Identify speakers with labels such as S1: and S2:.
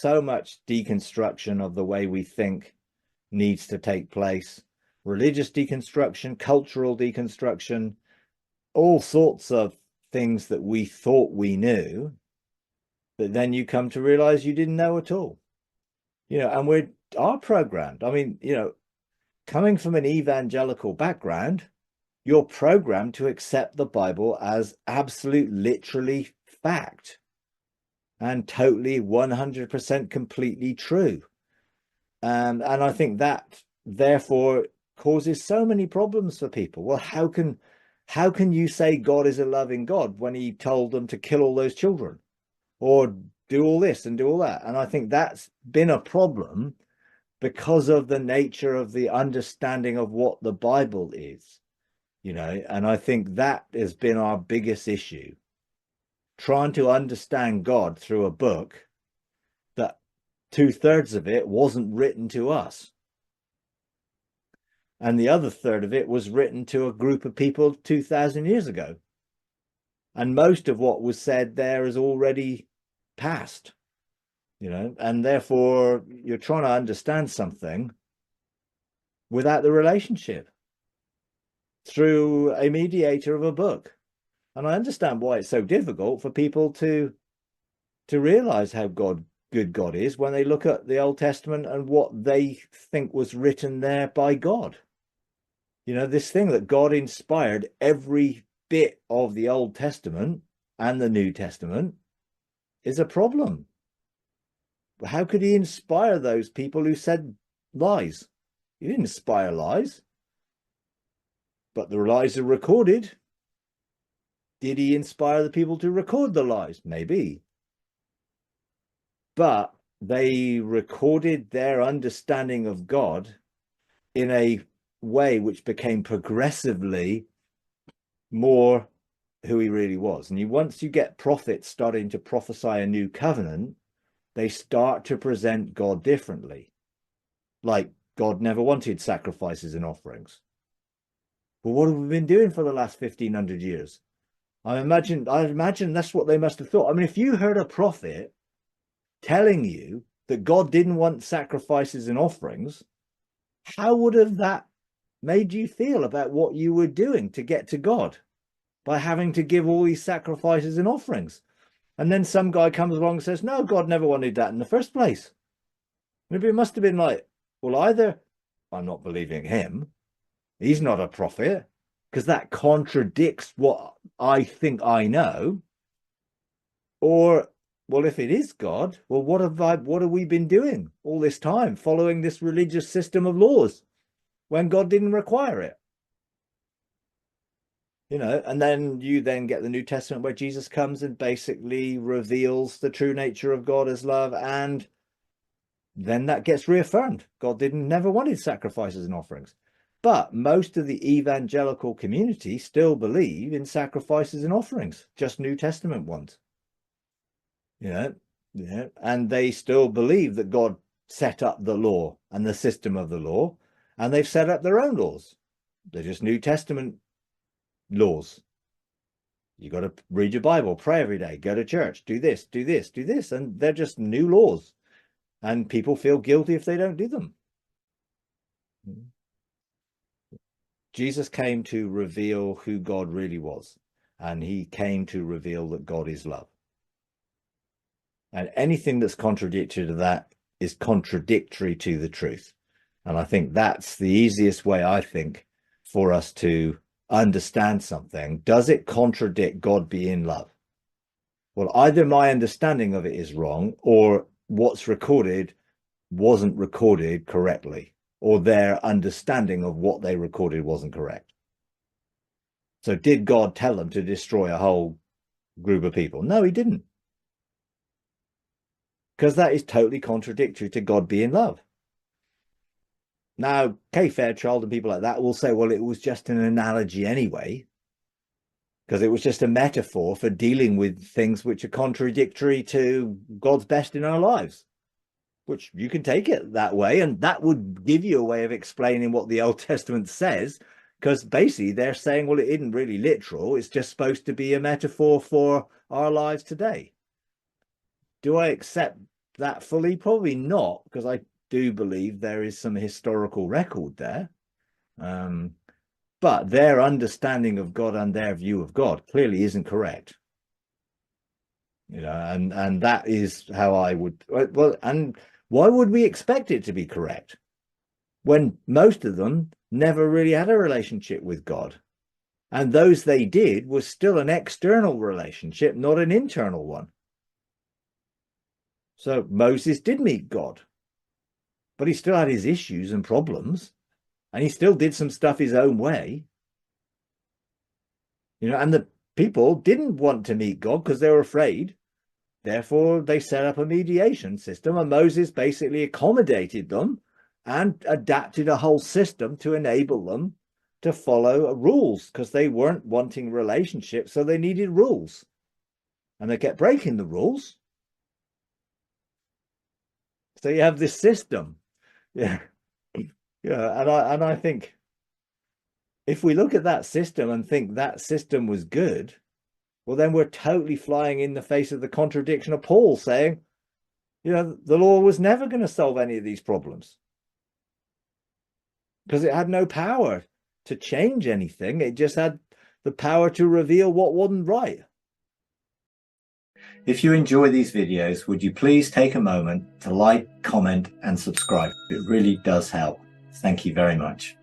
S1: so much deconstruction of the way we think needs to take place. Religious deconstruction, cultural deconstruction, all sorts of things that we thought we knew, that then you come to realize you didn't know at all. And we are programmed. I mean, coming from an evangelical background, you're programmed to accept the Bible as absolute, literally fact and totally 100% completely true. And I think that therefore causes so many problems for people. Well, how can you say God is a loving God when he told them to kill all those children or do all this and do all that? And I think that's been a problem because of the nature of the understanding of what the Bible is, and I think that has been our biggest issue, trying to understand God through a book that 2/3 of it wasn't written to us. And the other third of it was written to a group of people 2,000 years ago. And most of what was said there is already past, and therefore you're trying to understand something without the relationship through a mediator of a book. And I understand why it's so difficult for people to realize how good God is when they look at the Old Testament and what they think was written there by God. This thing that God inspired every bit of the Old Testament and the New Testament is a problem. How could he inspire those people who said lies? He didn't inspire lies, but the lies are recorded. Did he inspire the people to record the lies? Maybe. But they recorded their understanding of God in a way which became progressively more who he really was. And once you get prophets starting to prophesy a new covenant, they start to present God differently. Like God never wanted sacrifices and offerings. Well, what have we been doing for the last 1,500 years? I imagine that's what they must have thought. I mean, if you heard a prophet telling you that God didn't want sacrifices and offerings, how would have that made you feel about what you were doing to get to God by having to give all these sacrifices and offerings? And then some guy comes along and says, no, God never wanted that in the first place. Maybe it must have been like, well, either I'm not believing him, he's not a prophet, because that contradicts what I think I know, or, well, if it is God, well, what have we been doing all this time, following this religious system of laws when God didn't require it? And then you get the New Testament where Jesus comes and basically reveals the true nature of God as love, and then that gets reaffirmed. God never wanted sacrifices and offerings. But most of the evangelical community still believe in sacrifices and offerings, just New Testament ones. And they still believe that God set up the law and the system of the law, and they've set up their own laws. They're just New Testament laws. You got to read your Bible, pray every day, go to church, do this, do this, do this, and they're just new laws, and people feel guilty if they don't do them. Jesus came to reveal who God really was, and he came to reveal that God is love. And anything that's contradictory to that is contradictory to the truth. And I think that's the easiest way, I think, for us to understand something. Does it contradict God being love? Well, either my understanding of it is wrong, or what's recorded wasn't recorded correctly, or their understanding of what they recorded wasn't correct. So did God tell them to destroy a whole group of people? No, he didn't. Because that is totally contradictory to God being love. Now, Kay Fairchild and people like that will say, well, it was just an analogy anyway, because it was just a metaphor for dealing with things which are contradictory to God's best in our lives, which you can take it that way. And that would give you a way of explaining what the Old Testament says, because basically they're saying, well, it isn't really literal. It's just supposed to be a metaphor for our lives today. Do I accept that fully? Probably not, because I do believe there is some historical record there. But their understanding of God and their view of God clearly isn't correct. And that is how I would, well, and why would we expect it to be correct when most of them never really had a relationship with God? And those they did was still an external relationship, not an internal one. So Moses did meet God, but he still had his issues and problems, and he still did some stuff his own way. And the people didn't want to meet God because they were afraid. Therefore, they set up a mediation system, and Moses basically accommodated them and adapted a whole system to enable them to follow rules, because they weren't wanting relationships, so they needed rules. And they kept breaking the rules. So you have this system. Yeah. And I think if we look at that system and think that system was good, well, then we're totally flying in the face of the contradiction of Paul saying, the law was never going to solve any of these problems because it had no power to change anything. It just had the power to reveal what wasn't right. If you enjoy these videos, would you please take a moment to like, comment, and subscribe? It really does help. Thank you very much.